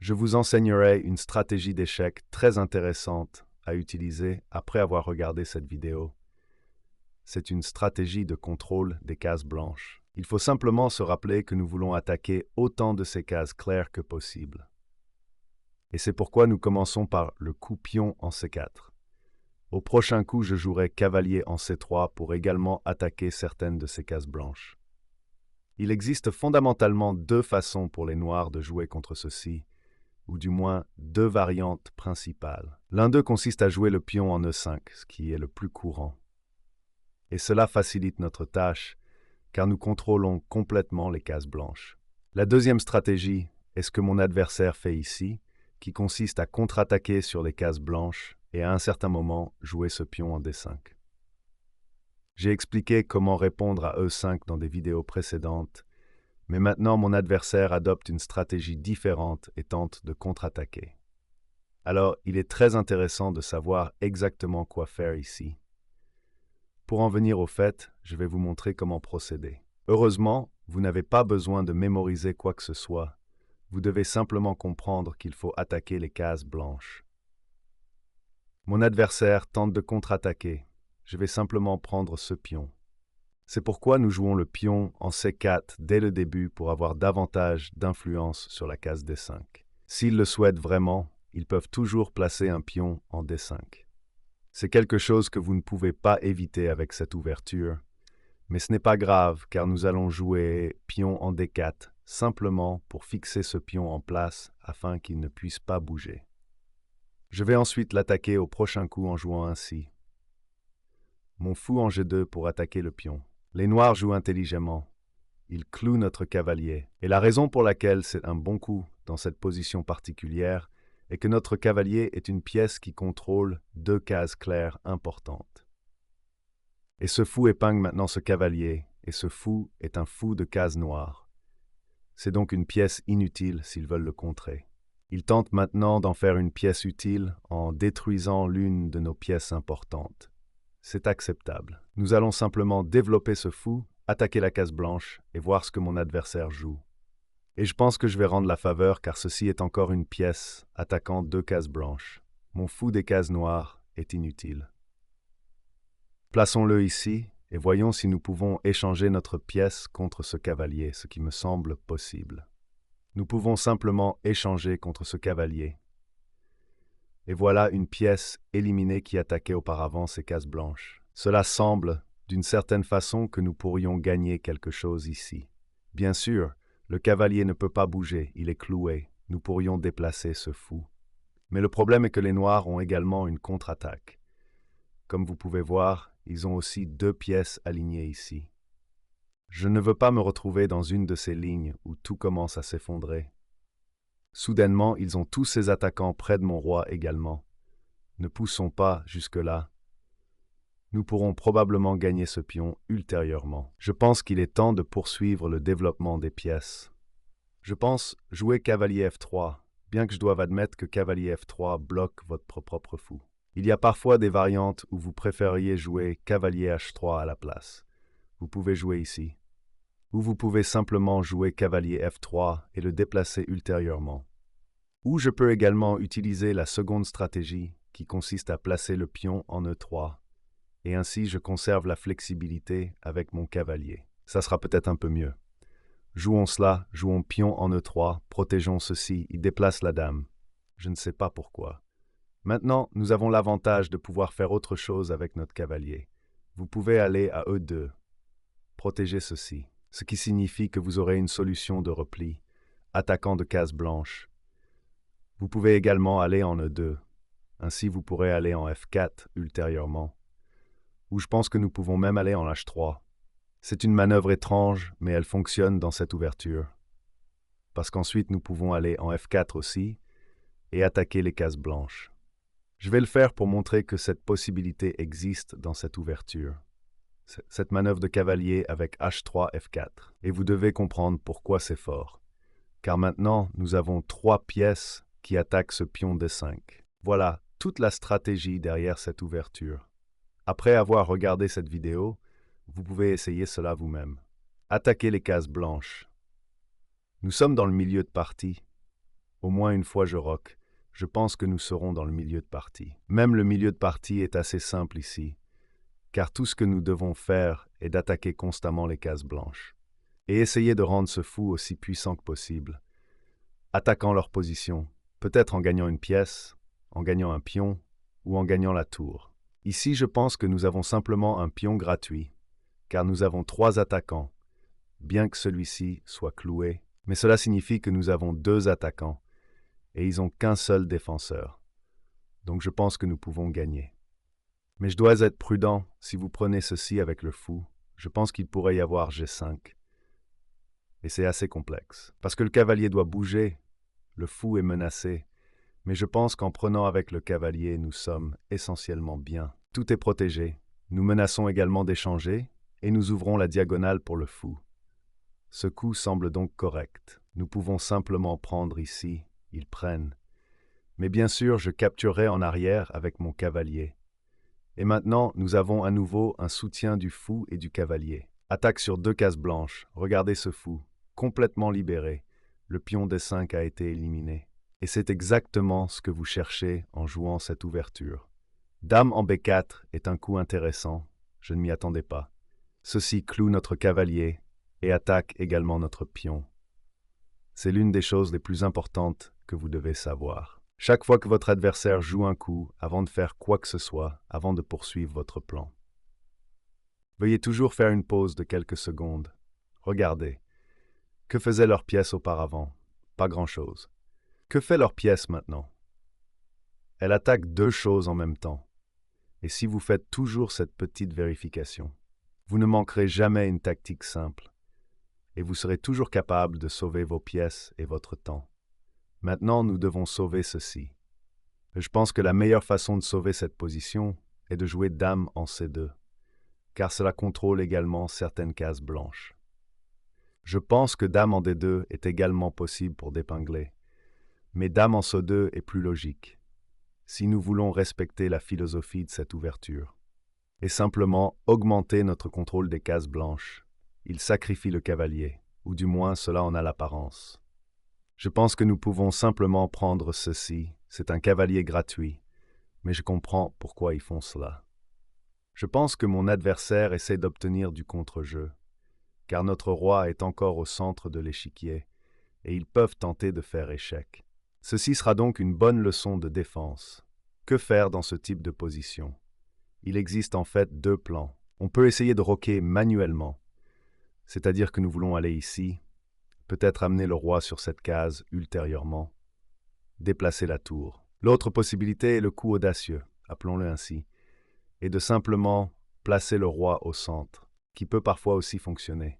Je vous enseignerai une stratégie d'échec très intéressante à utiliser après avoir regardé cette vidéo. C'est une stratégie de contrôle des cases blanches. Il faut simplement se rappeler que nous voulons attaquer autant de ces cases claires que possible. Et c'est pourquoi nous commençons par le coup pion en C4. Au prochain coup, je jouerai cavalier en C3 pour également attaquer certaines de ces cases blanches. Il existe fondamentalement deux façons pour les noirs de jouer contre ceci, ou du moins deux variantes principales. L'un d'eux consiste à jouer le pion en E5, ce qui est le plus courant. Et cela facilite notre tâche, car nous contrôlons complètement les cases blanches. La deuxième stratégie est ce que mon adversaire fait ici, qui consiste à contre-attaquer sur les cases blanches et à un certain moment jouer ce pion en D5. J'ai expliqué comment répondre à E5 dans des vidéos précédentes, mais maintenant mon adversaire adopte une stratégie différente et tente de contre-attaquer. Alors, il est très intéressant de savoir exactement quoi faire ici. Pour en venir au fait, je vais vous montrer comment procéder. Heureusement, vous n'avez pas besoin de mémoriser quoi que ce soit. Vous devez simplement comprendre qu'il faut attaquer les cases blanches. Mon adversaire tente de contre-attaquer. Je vais simplement prendre ce pion. C'est pourquoi nous jouons le pion en C4 dès le début pour avoir davantage d'influence sur la case D5. S'ils le souhaitent vraiment, ils peuvent toujours placer un pion en D5. C'est quelque chose que vous ne pouvez pas éviter avec cette ouverture, mais ce n'est pas grave car nous allons jouer pion en D4 simplement pour fixer ce pion en place afin qu'il ne puisse pas bouger. Je vais ensuite l'attaquer au prochain coup en jouant ainsi. Mon fou en G2 pour attaquer le pion. Les noirs jouent intelligemment. Ils clouent notre cavalier. Et la raison pour laquelle c'est un bon coup dans cette position particulière est que notre cavalier est une pièce qui contrôle deux cases claires importantes. Et ce fou épingle maintenant ce cavalier, et ce fou est un fou de case noire. C'est donc une pièce inutile s'ils veulent le contrer. Ils tentent maintenant d'en faire une pièce utile en détruisant l'une de nos pièces importantes. C'est acceptable. Nous allons simplement développer ce fou, attaquer la case blanche et voir ce que mon adversaire joue. Et je pense que je vais rendre la faveur car ceci est encore une pièce attaquant deux cases blanches. Mon fou des cases noires est inutile. Plaçons-le ici et voyons si nous pouvons échanger notre pièce contre ce cavalier, ce qui me semble possible. Nous pouvons simplement échanger contre ce cavalier. Et voilà une pièce éliminée qui attaquait auparavant ces cases blanches. Cela semble, d'une certaine façon, que nous pourrions gagner quelque chose ici. Bien sûr, le cavalier ne peut pas bouger, il est cloué. Nous pourrions déplacer ce fou. Mais le problème est que les noirs ont également une contre-attaque. Comme vous pouvez voir, ils ont aussi deux pièces alignées ici. Je ne veux pas me retrouver dans une de ces lignes où tout commence à s'effondrer. Soudainement, ils ont tous ces attaquants près de mon roi également. Ne poussons pas jusque-là. Nous pourrons probablement gagner ce pion ultérieurement. Je pense qu'il est temps de poursuivre le développement des pièces. Je pense jouer cavalier F3, bien que je doive admettre que cavalier F3 bloque votre propre fou. Il y a parfois des variantes où vous préfériez jouer cavalier H3 à la place. Vous pouvez jouer ici. Ou vous pouvez simplement jouer cavalier F3 et le déplacer ultérieurement. Ou je peux également utiliser la seconde stratégie qui consiste à placer le pion en E3 et ainsi je conserve la flexibilité avec mon cavalier. Ça sera peut-être un peu mieux. Jouons cela, jouons pion en E3, protégeons ceci, il déplace la dame. Je ne sais pas pourquoi. Maintenant, nous avons l'avantage de pouvoir faire autre chose avec notre cavalier. Vous pouvez aller à E2, protéger ceci, ce qui signifie que vous aurez une solution de repli, attaquant de cases blanches. Vous pouvez également aller en E2, ainsi vous pourrez aller en F4 ultérieurement, ou je pense que nous pouvons même aller en H3. C'est une manœuvre étrange, mais elle fonctionne dans cette ouverture, parce qu'ensuite nous pouvons aller en F4 aussi et attaquer les cases blanches. Je vais le faire pour montrer que cette possibilité existe dans cette ouverture. Cette manœuvre de cavalier avec H3, F4. Et vous devez comprendre pourquoi c'est fort. Car maintenant, nous avons trois pièces qui attaquent ce pion D5. Voilà toute la stratégie derrière cette ouverture. Après avoir regardé cette vidéo, vous pouvez essayer cela vous-même. Attaquer les cases blanches. Nous sommes dans le milieu de partie. au moins une fois je roque, je pense que nous serons dans le milieu de partie. Même le milieu de partie est assez simple ici, car tout ce que nous devons faire est d'attaquer constamment les cases blanches et essayer de rendre ce fou aussi puissant que possible, attaquant leur position, peut-être en gagnant une pièce, en gagnant un pion ou en gagnant la tour. Ici, je pense que nous avons simplement un pion gratuit, car nous avons 3 attaquants, bien que celui-ci soit cloué, mais cela signifie que nous avons 2 attaquants, et ils n'ont qu'un seul défenseur. Donc je pense que nous pouvons gagner. Mais je dois être prudent si vous prenez ceci avec le fou. Je pense qu'il pourrait y avoir G5. Et c'est assez complexe. Parce que le cavalier doit bouger, le fou est menacé. Mais je pense qu'en prenant avec le cavalier, nous sommes essentiellement bien. Tout est protégé. Nous menaçons également d'échanger, et nous ouvrons la diagonale pour le fou. Ce coup semble donc correct. Nous pouvons simplement prendre ici, ils prennent. Mais bien sûr, je capturerai en arrière avec mon cavalier. Et maintenant, nous avons à nouveau un soutien du fou et du cavalier. Attaque sur 2 cases blanches. Regardez ce fou, complètement libéré. Le pion D5 a été éliminé. Et c'est exactement ce que vous cherchez en jouant cette ouverture. Dame en B4 est un coup intéressant. Je ne m'y attendais pas. Ceci cloue notre cavalier et attaque également notre pion. C'est l'une des choses les plus importantes que vous devez savoir. Chaque fois que votre adversaire joue un coup, avant de faire quoi que ce soit, avant de poursuivre votre plan, veuillez toujours faire une pause de quelques secondes. Regardez. Que faisait leur pièce auparavant? Pas grand-chose. Que fait leur pièce maintenant? Elle attaque 2 choses en même temps. Et si vous faites toujours cette petite vérification, vous ne manquerez jamais une tactique simple. Et vous serez toujours capable de sauver vos pièces et votre temps. Maintenant, nous devons sauver ceci. Je pense que la meilleure façon de sauver cette position est de jouer dame en C2, car cela contrôle également certaines cases blanches. Je pense que dame en D2 est également possible pour d'épingler, mais dame en C2 est plus logique, si nous voulons respecter la philosophie de cette ouverture, et simplement augmenter notre contrôle des cases blanches. Il sacrifie le cavalier, ou du moins cela en a l'apparence. Je pense que nous pouvons simplement prendre ceci, c'est un cavalier gratuit, mais je comprends pourquoi ils font cela. Je pense que mon adversaire essaie d'obtenir du contre-jeu, car notre roi est encore au centre de l'échiquier, et ils peuvent tenter de faire échec. Ceci sera donc une bonne leçon de défense. Que faire dans ce type de position? Il existe en fait 2 plans. On peut essayer de roquer manuellement, c'est-à-dire que nous voulons aller ici, peut-être amener le roi sur cette case ultérieurement, déplacer la tour. L'autre possibilité est le coup audacieux, appelons-le ainsi, et de simplement placer le roi au centre, qui peut parfois aussi fonctionner.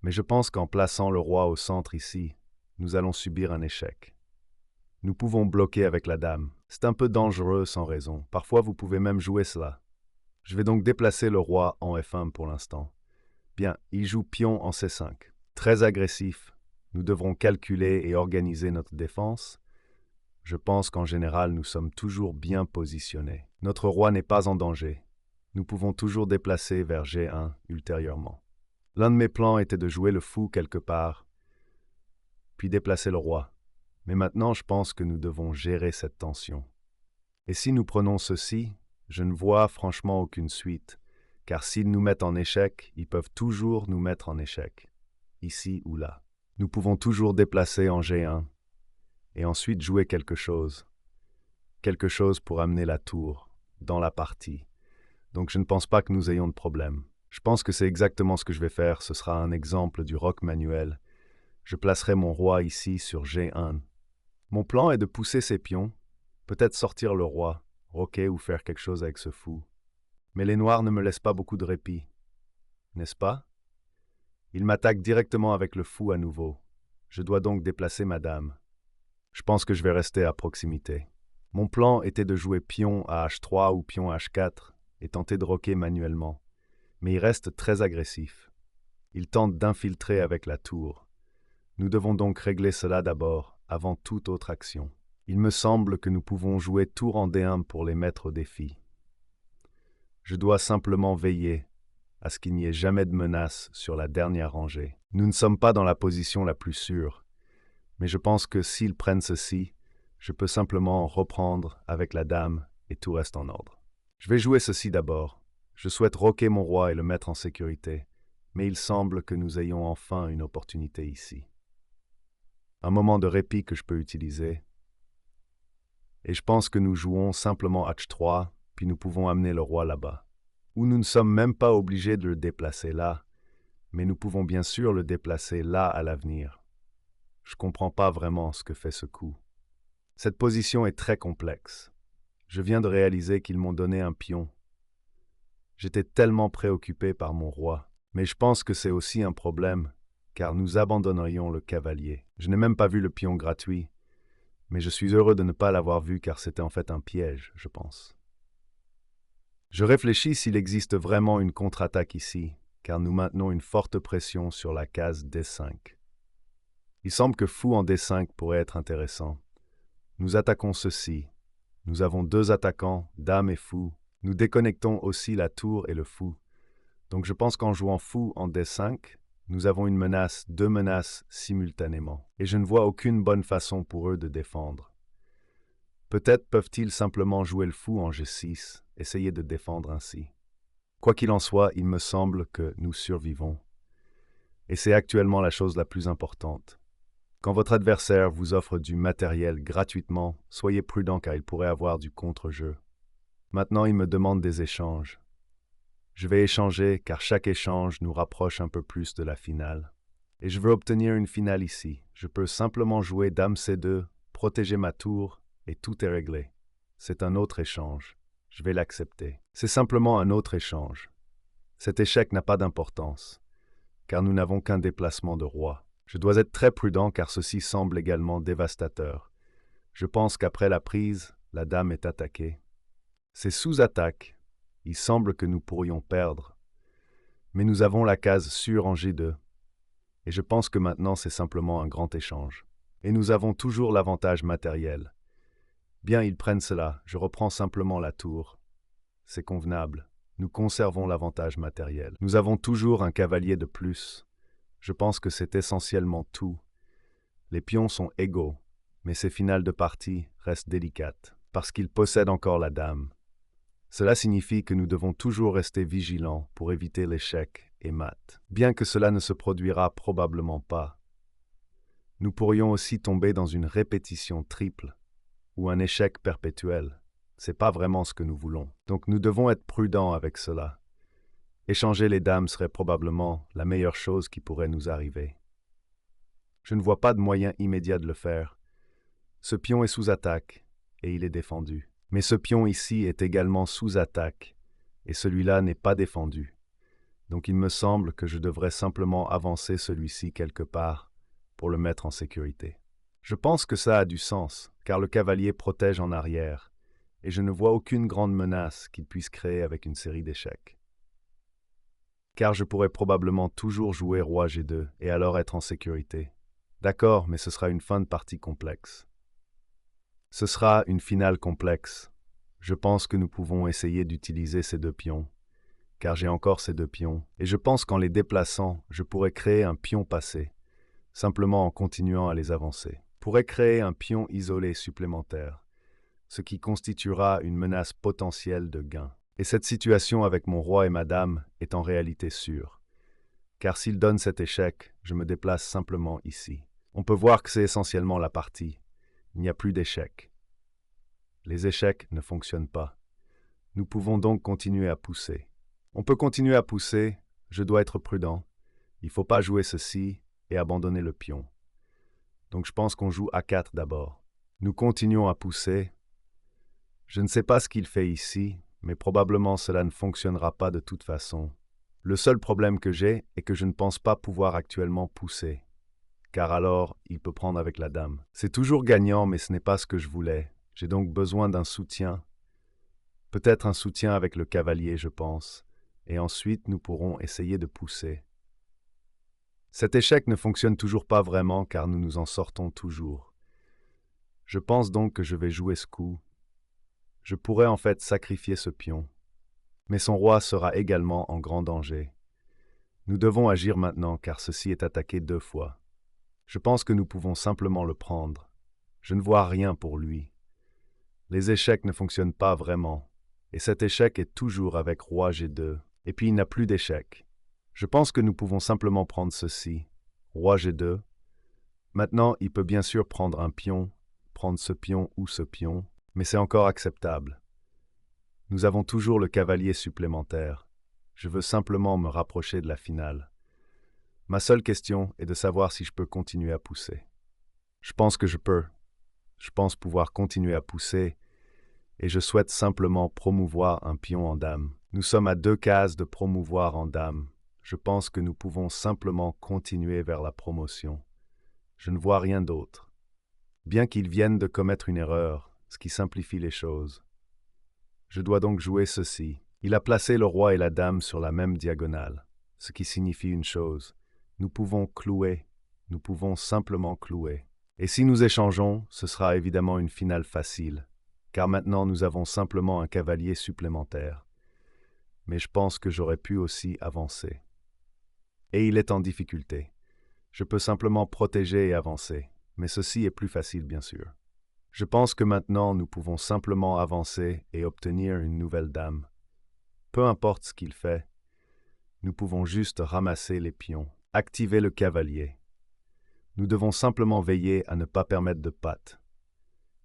Mais je pense qu'en plaçant le roi au centre ici, nous allons subir un échec. Nous pouvons bloquer avec la dame. C'est un peu dangereux sans raison. Parfois, vous pouvez même jouer cela. Je vais donc déplacer le roi en F1 pour l'instant. Bien, il joue pion en C5. Très agressif. Nous devrons calculer et organiser notre défense. Je pense qu'en général, nous sommes toujours bien positionnés. Notre roi n'est pas en danger. Nous pouvons toujours déplacer vers G1 ultérieurement. L'un de mes plans était de jouer le fou quelque part, puis déplacer le roi. Mais maintenant, je pense que nous devons gérer cette tension. Et si nous prenons ceci, je ne vois franchement aucune suite, car s'ils nous mettent en échec, ils peuvent toujours nous mettre en échec, ici ou là. Nous pouvons toujours déplacer en G1, et ensuite jouer quelque chose pour amener la tour dans la partie. Donc je ne pense pas que nous ayons de problème. Je pense que c'est exactement ce que je vais faire, ce sera un exemple du roc manuel. Je placerai mon roi ici sur G1. Mon plan est de pousser ces pions, peut-être sortir le roi, roquer ou faire quelque chose avec ce fou. Mais les noirs ne me laissent pas beaucoup de répit, n'est-ce pas? Ils m'attaquent directement avec le fou à nouveau. Je dois donc déplacer ma dame. Je pense que je vais rester à proximité. Mon plan était de jouer pion à H3 ou pion à H4 et tenter de roquer manuellement. Mais il reste très agressif. Il tente d'infiltrer avec la tour. Nous devons donc régler cela d'abord, avant toute autre action. Il me semble que nous pouvons jouer tour en D1 pour les mettre au défi. Je dois simplement veiller à ce qu'il n'y ait jamais de menace sur la dernière rangée. Nous ne sommes pas dans la position la plus sûre, Mais je pense que s'ils prennent ceci, je peux simplement reprendre avec la dame et tout reste en ordre. Je vais jouer ceci d'abord. Je souhaite roquer mon roi et le mettre en sécurité, mais il semble que nous ayons enfin une opportunité ici. Un moment de répit que je peux utiliser. Et je pense que nous jouons simplement H3, puis nous pouvons amener le roi là-bas. Ou nous ne sommes même pas obligés de le déplacer là, mais nous pouvons bien sûr le déplacer là à l'avenir. Je ne comprends pas vraiment ce que fait ce coup. Cette position est très complexe. Je viens de réaliser qu'ils m'ont donné un pion. J'étais tellement préoccupé par mon roi, mais je pense que c'est aussi un problème, car nous abandonnerions le cavalier. Je n'ai même pas vu le pion gratuit, mais je suis heureux de ne pas l'avoir vu car c'était en fait un piège, je pense. Je réfléchis s'il existe vraiment une contre-attaque ici, car nous maintenons une forte pression sur la case D5. Il semble que fou en D5 pourrait être intéressant. Nous attaquons ceci. Nous avons deux attaquants, dame et fou. Nous déconnectons aussi la tour et le fou. Donc je pense qu'en jouant fou en D5, nous avons deux menaces simultanément. Et je ne vois aucune bonne façon pour eux de défendre. Peut-être peuvent-ils simplement jouer le fou en G6, essayer de défendre ainsi. Quoi qu'il en soit, il me semble que nous survivons. Et c'est actuellement la chose la plus importante. Quand votre adversaire vous offre du matériel gratuitement, soyez prudent car il pourrait avoir du contre-jeu. Maintenant, il me demande des échanges. Je vais échanger car chaque échange nous rapproche un peu plus de la finale. Et je veux obtenir une finale ici. Je peux simplement jouer Dame C2, protéger ma tour, et tout est réglé. C'est un autre échange. Je vais l'accepter. C'est simplement un autre échange. Cet échec n'a pas d'importance, car nous n'avons qu'un déplacement de roi. Je dois être très prudent car ceci semble également dévastateur. Je pense qu'après la prise, la dame est attaquée. C'est sous-attaque. Il semble que nous pourrions perdre. Mais nous avons la case sûre en G2. Et je pense que maintenant c'est simplement un grand échange. Et nous avons toujours l'avantage matériel. Bien, ils prennent cela. Je reprends simplement la tour. C'est convenable. Nous conservons l'avantage matériel. Nous avons toujours un cavalier de plus. Je pense que c'est essentiellement tout. Les pions sont égaux, mais ces finales de partie restent délicates, parce qu'ils possèdent encore la dame. Cela signifie que nous devons toujours rester vigilants pour éviter l'échec et mat. Bien que cela ne se produira probablement pas, nous pourrions aussi tomber dans une répétition triple ou un échec perpétuel. C'est pas vraiment ce que nous voulons. Donc nous devons être prudents avec cela. Échanger les dames serait probablement la meilleure chose qui pourrait nous arriver. Je ne vois pas de moyen immédiat de le faire. Ce pion est sous attaque et il est défendu. Mais ce pion ici est également sous attaque et celui-là n'est pas défendu. Donc il me semble que je devrais simplement avancer celui-ci quelque part pour le mettre en sécurité. Je pense que ça a du sens, car le cavalier protège en arrière, et je ne vois aucune grande menace qu'il puisse créer avec une série d'échecs. Car je pourrais probablement toujours jouer roi G2 et alors être en sécurité. D'accord, mais ce sera une fin de partie complexe. Ce sera une finale complexe. Je pense que nous pouvons essayer d'utiliser ces deux pions, car j'ai encore ces deux pions, et je pense qu'en les déplaçant, je pourrais créer un pion passé, simplement en continuant à les avancer. Pourrait créer un pion isolé supplémentaire, ce qui constituera une menace potentielle de gain. Et cette situation avec mon roi et ma dame est en réalité sûre, car s'il donne cet échec, je me déplace simplement ici. On peut voir que c'est essentiellement la partie. Il n'y a plus d'échecs. Les échecs ne fonctionnent pas. Nous pouvons donc continuer à pousser. On peut continuer à pousser, je dois être prudent. Il ne faut pas jouer ceci et abandonner le pion. Donc je pense qu'on joue A4 d'abord. Nous continuons à pousser. Je ne sais pas ce qu'il fait ici, mais probablement cela ne fonctionnera pas de toute façon. Le seul problème que j'ai est que je ne pense pas pouvoir actuellement pousser, car alors il peut prendre avec la dame. C'est toujours gagnant, mais ce n'est pas ce que je voulais. J'ai donc besoin d'un soutien. Peut-être un soutien avec le cavalier, je pense, et ensuite nous pourrons essayer de pousser. Cet échec ne fonctionne toujours pas vraiment car nous nous en sortons toujours. Je pense donc que je vais jouer ce coup. Je pourrais en fait sacrifier ce pion. Mais son roi sera également en grand danger. Nous devons agir maintenant car ceci est attaqué 2 fois. Je pense que nous pouvons simplement le prendre. Je ne vois rien pour lui. Les échecs ne fonctionnent pas vraiment. Et cet échec est toujours avec roi G2. Et puis il n'a plus d'échec. Je pense que nous pouvons simplement prendre ceci. Roi G2. Maintenant, il peut bien sûr prendre un pion, prendre ce pion ou ce pion, mais c'est encore acceptable. Nous avons toujours le cavalier supplémentaire. Je veux simplement me rapprocher de la finale. Ma seule question est de savoir si je peux continuer à pousser. Je pense que je peux. Je pense pouvoir continuer à pousser et je souhaite simplement promouvoir un pion en dame. Nous sommes à 2 cases de promouvoir en dame. Je pense que nous pouvons simplement continuer vers la promotion. Je ne vois rien d'autre. Bien qu'il vienne de commettre une erreur, ce qui simplifie les choses. Je dois donc jouer ceci. Il a placé le roi et la dame sur la même diagonale, ce qui signifie une chose. Nous pouvons clouer. Nous pouvons simplement clouer. Et si nous échangeons, ce sera évidemment une finale facile, car maintenant nous avons simplement un cavalier supplémentaire. Mais je pense que j'aurais pu aussi avancer. Et il est en difficulté. Je peux simplement protéger et avancer, mais ceci est plus facile bien sûr. Je pense que maintenant nous pouvons simplement avancer et obtenir une nouvelle dame. Peu importe ce qu'il fait, nous pouvons juste ramasser les pions, activer le cavalier. Nous devons simplement veiller à ne pas permettre de patte.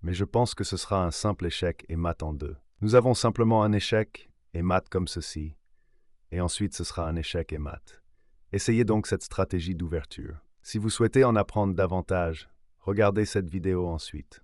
Mais je pense que ce sera un simple échec et mat en 2. Nous avons simplement un échec et mat comme ceci, et ensuite ce sera un échec et mat. Essayez donc cette stratégie d'ouverture. Si vous souhaitez en apprendre davantage, regardez cette vidéo ensuite.